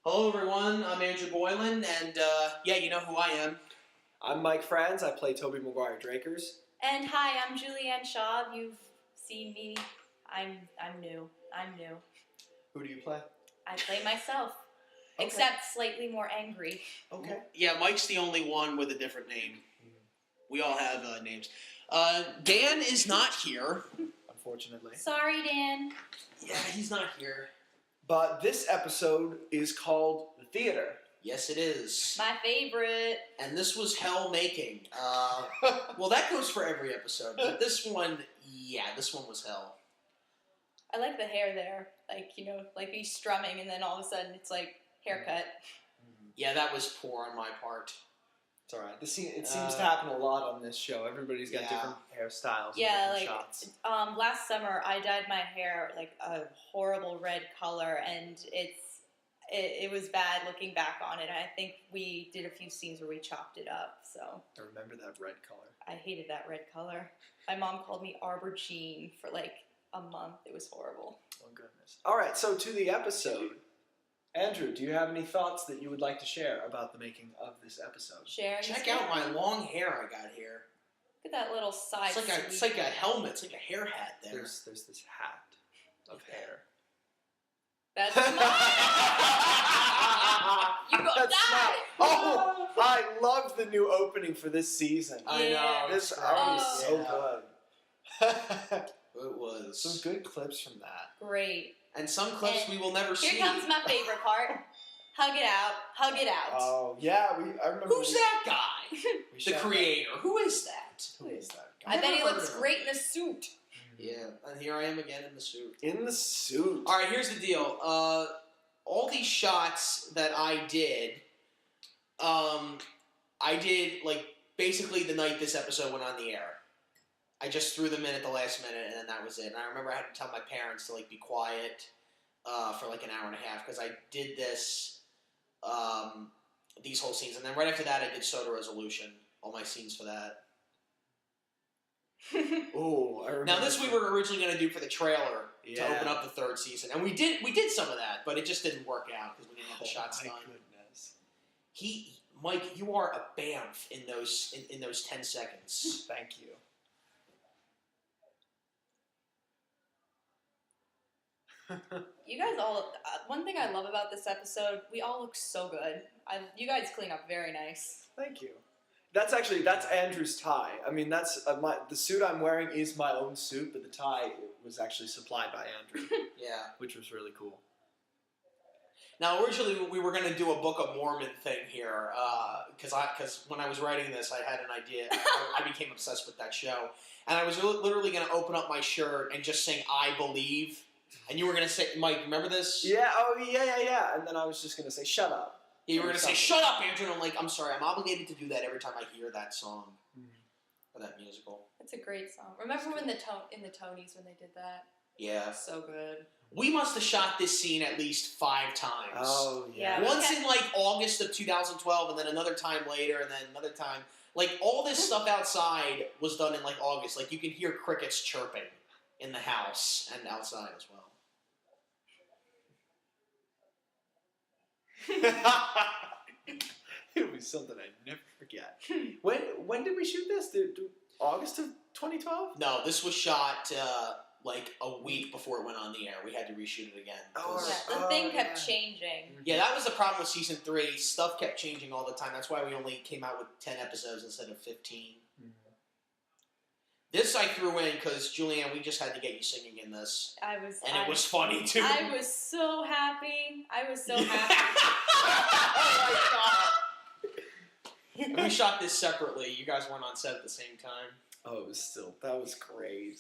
Hello, everyone. I'm Andrew Boylan, and you know who I am. I'm Mike Franz. I play Toby Maguire Drakers. And hi, I'm Julianne Schaub. You've seen me. I'm new. Who do you play? I play myself, Okay. except slightly more angry. Okay. Yeah, Mike's the only one with a different name. We all have names. Dan is not here. Unfortunately. Sorry, Dan. Yeah, he's not here. But this episode is called The Theater. Yes, it is. My favorite. And this was hell making. Well, that goes for every episode. But this one was hell. I like the hair there. Like he's strumming and then all of a sudden it's like haircut. Yeah, that was poor on my part. It's alright. It seems to happen a lot on this show. Everybody's got different hairstyles and different shots. Last summer I dyed my hair like a horrible red color, and it was bad looking back on it. I think we did a few scenes where we chopped it up. So I remember that red color. I hated that red color. My mom called me Arbor Jean for like a month. It was horrible. Oh, goodness. Alright, so to the episode. Andrew, do you have any thoughts that you would like to share about the making of this episode? Check out my long hair I got here. Look at that little side. It's like a helmet. It's like a hair hat there. There's this hat of hair. That's smart. You got That's that. Oh, I love the new opening for this season. I know. This is so good. It was. Some good clips from that. Great. And some clips we will never see. Here comes my favorite part. Hug it out. Hug it out. Oh, yeah. I remember. Who's that guy? The creator. Who is that? Who is that guy? I bet he looks great in a suit. Yeah, and here I am again in the suit. In the suit. All right, here's the deal. All these shots that I did like basically the night this episode went on the air. I just threw them in at the last minute, and then that was it. And I remember I had to tell my parents to like be quiet for like an hour and a half because I did this these whole scenes, and then right after that I did Soda Resolution, all my scenes for that. Oh, I remember. Now this we were originally going to do for the trailer Yeah. to open up the third season, and we did some of that, but it just didn't work out because we didn't have the shots done. Goodness. Mike, you are a bamf in those 10 seconds. Thank you. You guys all. One thing I love about this episode, we all look so good. You guys clean up very nice. Thank you. That's Andrew's tie. I mean, that's the suit I'm wearing is my own suit, but the tie was actually supplied by Andrew. Yeah, which was really cool. Now, originally we were going to do a Book of Mormon thing here, because when I was writing this, I had an idea. I became obsessed with that show, and I was literally going to open up my shirt and just sing "I Believe," and you were going to say, "Mike, remember this?" Yeah. Oh, yeah. And then I was just going to say, "Shut up." You were going to say, "Shut up, Andrew," and I'm like, "I'm sorry, I'm obligated to do that every time I hear that song or that musical." It's a great song. Remember when in the Tonys when they did that? Yeah, So good. we must have shot this scene at least 5 times. Oh yeah. Yeah. Once in like August of 2012, and then another time later, and then another time. Like all this stuff outside was done in like August. Like you can hear crickets chirping in the house and outside as well. It'll be something I never forget. When did we shoot this? August of 2012? No, this was shot like a week before it went on the air. We had to reshoot it again. Yeah, the thing kept changing. Yeah, that was the problem with season 3. Stuff kept changing all the time. That's why we only came out with 10 episodes instead of 15. Mm-hmm. This I threw in because, Julianne, we just had to get you singing in this. It was funny, too. I was so happy. Oh, my God. And we shot this separately. You guys weren't on set at the same time. Oh, that was great.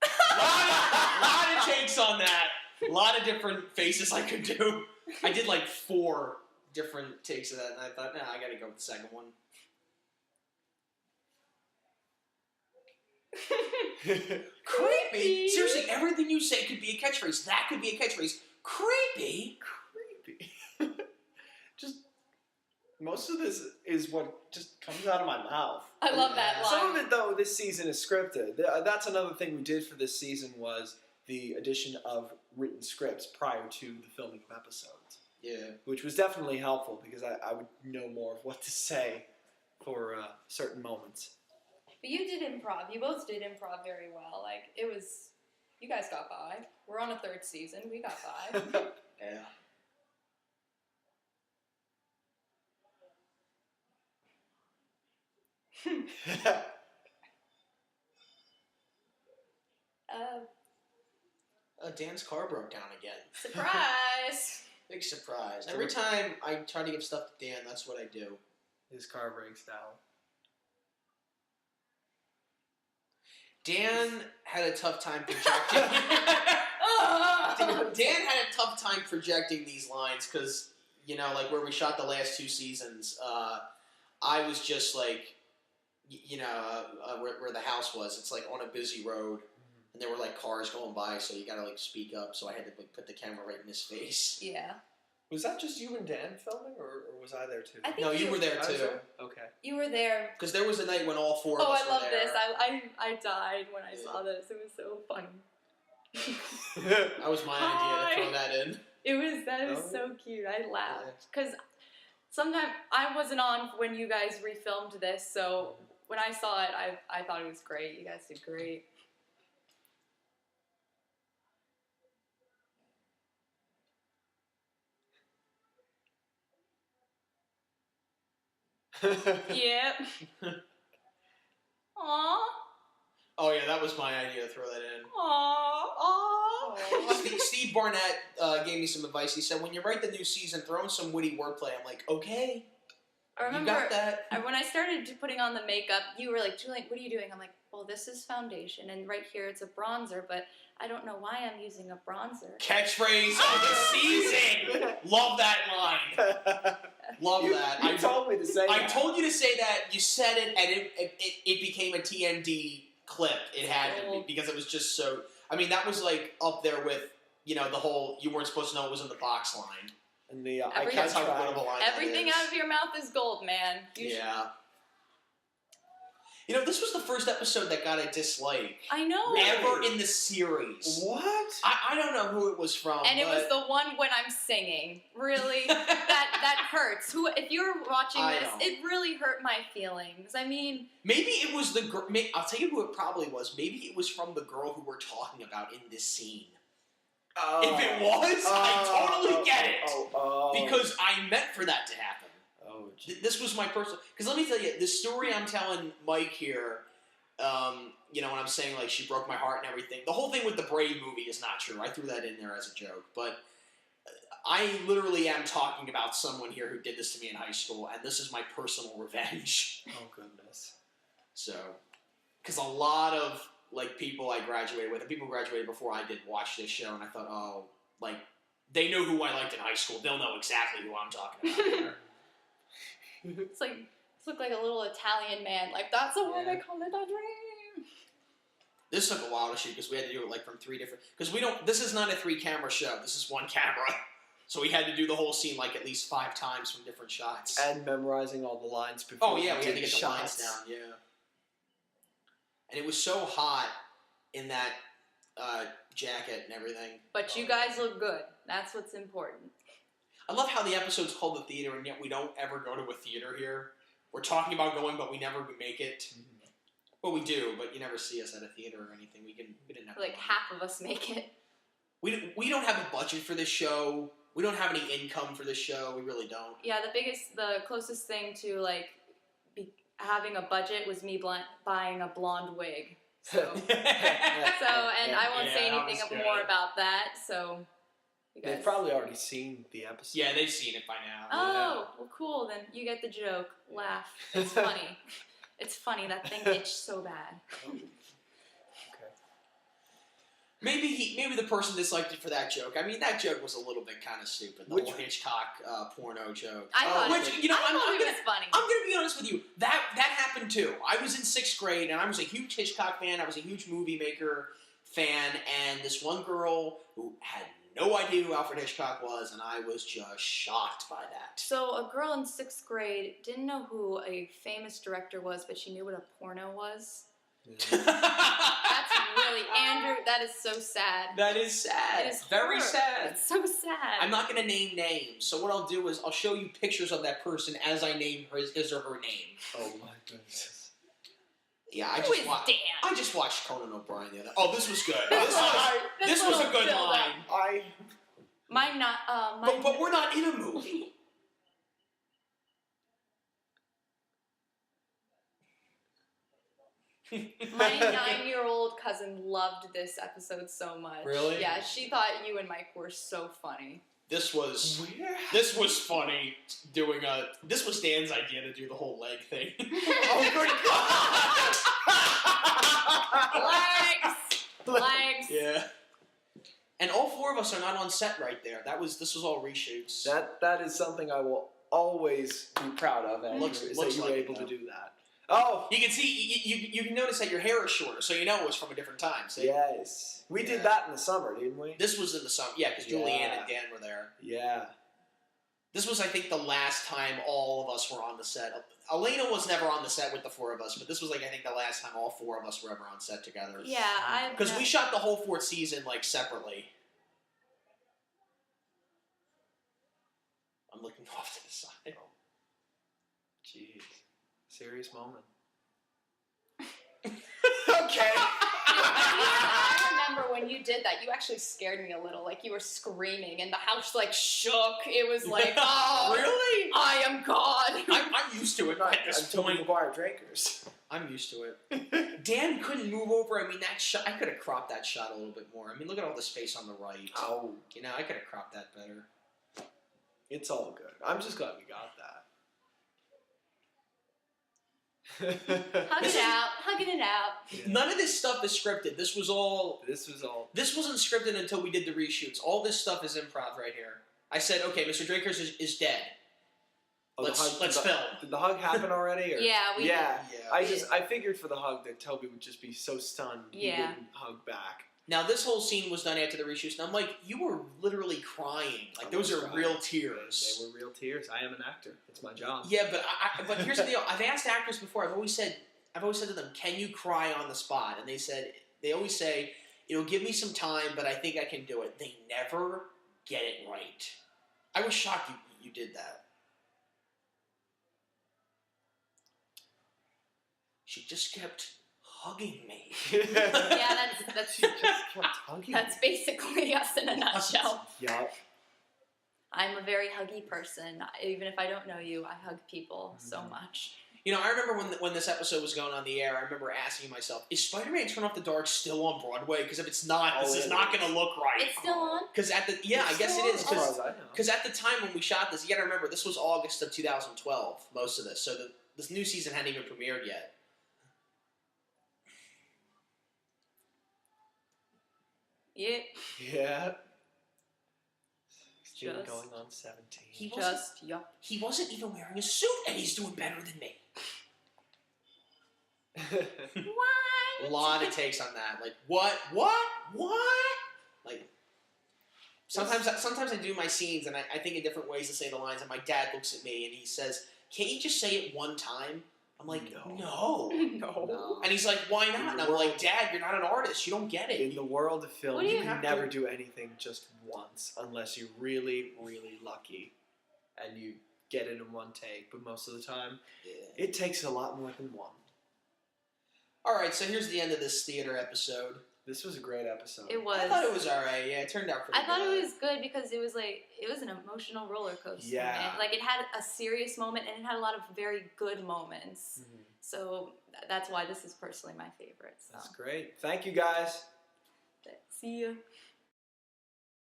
lot of takes on that. A lot of different faces I could do. I did like 4 different takes of that, and I thought, nah, I gotta go with the second one. Creepy. Seriously, everything you say could be a catchphrase. That could be a catchphrase. Creepy. Just most of this is what just comes out of my mouth. I love that line. Some of it, though, this season is scripted. That's another thing we did for this season was the addition of written scripts prior to the filming of episodes. Yeah. Which was definitely helpful because I would know more of what to say for certain moments. But you did improv. You both did improv very well. Like, it was... You guys got by. We're on a 3rd season. We got by. Yeah. Dan's car broke down again. Surprise! Big surprise. Every time I try to give stuff to Dan, that's what I do. His car breaks down. Dan had a tough time projecting. Dan had a tough time projecting these lines because, you know, like where we shot the last 2 seasons, I was just like, you know, where the house was. It's like on a busy road, and there were like cars going by, so you gotta like speak up. So I had to like put the camera right in his face. Yeah. Was that just you and Dan filming, or was I there too? I think No, you were there I was too. there? Okay. You were there. Because there was a night when all 4 of Oh, us I were love there. this. I died when I saw this. It was so funny. That was my idea to throw that in. That was so cute. I laughed. Because sometimes I wasn't on when you guys refilmed this, so when I saw it, I thought it was great. You guys did great. Yep. Aww. Oh yeah, that was my idea to throw that in. Aww. Steve Barnett gave me some advice. He said, when you write the new season, throw in some witty wordplay. I'm like, okay, I remember you got that. when I started putting on the makeup, you were like, Julian, what are you doing? I'm like, well, this is foundation, and right here it's a bronzer, but I don't know why I'm using a bronzer. Catchphrase of the season. Love that line. Love that. You told me to say that. I told you to say that. You said it, and it became a TMD clip. It had to be, because it was just so... I mean, that was like up there with, you know, the whole you weren't supposed to know it was in the box line. And the That's how good of a line Everything that is. out of your mouth is gold, man. Yeah. You know, this was the first episode that got a dislike. I know. Ever in the series. What? I don't know who it was from. And it was the one when I'm singing. Really? that hurts. If you're watching I this, know. it really hurt my feelings. I mean... Maybe it was the girl... I'll tell you who it probably was. Maybe it was from the girl who we're talking about in this scene. If it was, I totally get it. Because I meant for that to happen. This was my personal... Because let me tell you, the story I'm telling Mike here, you know, when I'm saying, like, she broke my heart and everything, the whole thing with the Brave movie is not true. I threw that in there as a joke. But I literally am talking about someone here who did this to me in high school, and this is my personal revenge. Oh, goodness. So, because a lot of, like, people I graduated with, and people who graduated before I did, watch this show, and I thought, oh, like, they know who I liked in high school. They'll know exactly who I'm talking about here. It's like, this looked like a little Italian man. Like, that's the one I call it a dream. This took a while to shoot because we had to do it like from 3 different... Because we don't... This is not a 3-camera show. This is 1 camera. So we had to do the whole scene like at least 5 times from different shots. And memorizing all the lines before. Oh yeah, we had to get the lines shots down. Yeah. And it was so hot in that jacket and everything. But you guys look good. That's what's important. I love how the episode's called The Theater, and yet we don't ever go to a theater here. We're talking about going, but we never make it. Mm-hmm. Well, we do, but you never see us at a theater or anything. We didn't have like half of us make it. We don't have a budget for this show. We don't have any income for this show. We really don't. Yeah, the closest thing to like having a budget was me buying a blonde wig. So, I won't say anything more about that. So. They've probably already seen the episode. Yeah, they've seen it by now. Oh, well, cool. Then you get the joke. Laugh. It's funny. It's funny. That thing itched so bad. Okay. Maybe the person disliked it for that joke. I mean, that joke was a little bit kind of stupid. The whole Hitchcock porno joke. I thought it was funny. I'm going to be honest with you. That happened too. I was in 6th grade, and I was a huge Hitchcock fan. I was a huge movie maker fan, and this one girl who had no idea who Alfred Hitchcock was, and I was just shocked by that. So a girl in 6th grade didn't know who a famous director was, but she knew what a porno was. Yeah. That's Really, Andrew, that is so sad. That is sad. It is very horror. sad. It's so sad. I'm not going to name names, so what I'll do is I'll show you pictures of that person as I name his or her name. Oh my goodness. Yeah, Who is Dan? I just watched Conan O'Brien the other. Oh, this was good. This was a little good build-up. line. Mine not. But we're not in a movie. My 9-year-old cousin loved this episode so much. Really? Yeah, she thought you and Mike were so funny. This was funny. This was Dan's idea to do the whole leg thing. Oh good God! Legs. Yeah. And all 4 of us are not on set right there. This was all reshoots. That is something I will always be proud of, Andrew, Looks is like that you were it, able though. to do that. Oh! You can see, you can notice that your hair is shorter, so you know it was from a different time. See? Yes. We did that in the summer, didn't we? This was in the summer, yeah, because Julianne and Dan were there. Yeah. This was, I think, the last time all of us were on the set. Elena was never on the set with the 4 of us, but this was, like, I think the last time all 4 of us were ever on set together. Yeah, Because we shot the whole 4th season, like, separately. I'm looking off to the side. Jeez. Serious moment. Okay. I remember when you did that, you actually scared me a little. Like, you were screaming, and the house, like, shook. It was like, oh, Really? I am God. I'm used to it at this Tobey point. Maguire Drakers. I'm used to it. Dan couldn't move over. I mean, that shot, I could have cropped that shot a little bit more. I mean, look at all the space on the right. Oh. You know, I could have cropped that better. It's all good. I'm just glad we got that. Hugging it out. Yeah. None of this stuff is scripted. This wasn't scripted until we did the reshoots. All this stuff is improv right here. I said, okay, Mr. Drakers is dead. Oh, Let's film. Did the hug happen already? Or? Yeah, we did. I figured for the hug that Toby would just be so stunned he wouldn't hug back. Now, this whole scene was done after the reshoots, and I'm like, you were literally crying. Like, those are real tears. They were real tears. I am an actor. It's my job. Yeah, but here's the deal. I've asked actors before. I've always said to them, "Can you cry on the spot?" And they always say, give me some time, but I think I can do it. They never get it right. I was shocked you did that. She just kept hugging me. Yeah, that's She just kept hugging that's me. basically us in a nutshell. Yup. I'm a very huggy person. Even if I don't know you, I hug people so much. I remember when this episode was going on the air, I remember asking myself, is Spider-Man Turn Off the Dark still on Broadway? Because if it's not, this is not going to look right. It's still on? Because I guess it is. As far as I know. Because at the time when we shot this, you got to remember, this was August of 2012, most of this. So this new season hadn't even premiered yet. Yeah. Yeah. He's Just- going on 17. He wasn't even wearing a suit, and he's doing better than me. What? A lot of takes on that. Like, what? Like, sometimes I do my scenes, and I think of different ways to say the lines, and my dad looks at me, and he says, can't you just say it one time? I'm like, no. No. And he's like, why not? And I'm like, Dad, you're not an artist. You don't get it. In the world of film, What do you you can have never to- do anything just once unless you're really, really lucky and you get it in one take. But most of the time, Yeah. it takes a lot more than one. All right, so here's the end of this theater episode. This was a great episode. It was. I thought it was all right. Yeah, it turned out pretty I thought good. it was good because it was an emotional roller coaster. Yeah. Man. Like, it had a serious moment and it had a lot of very good moments. Mhm. So that's why this is personally my favorite. So. That's great. Thank you, guys. See ya.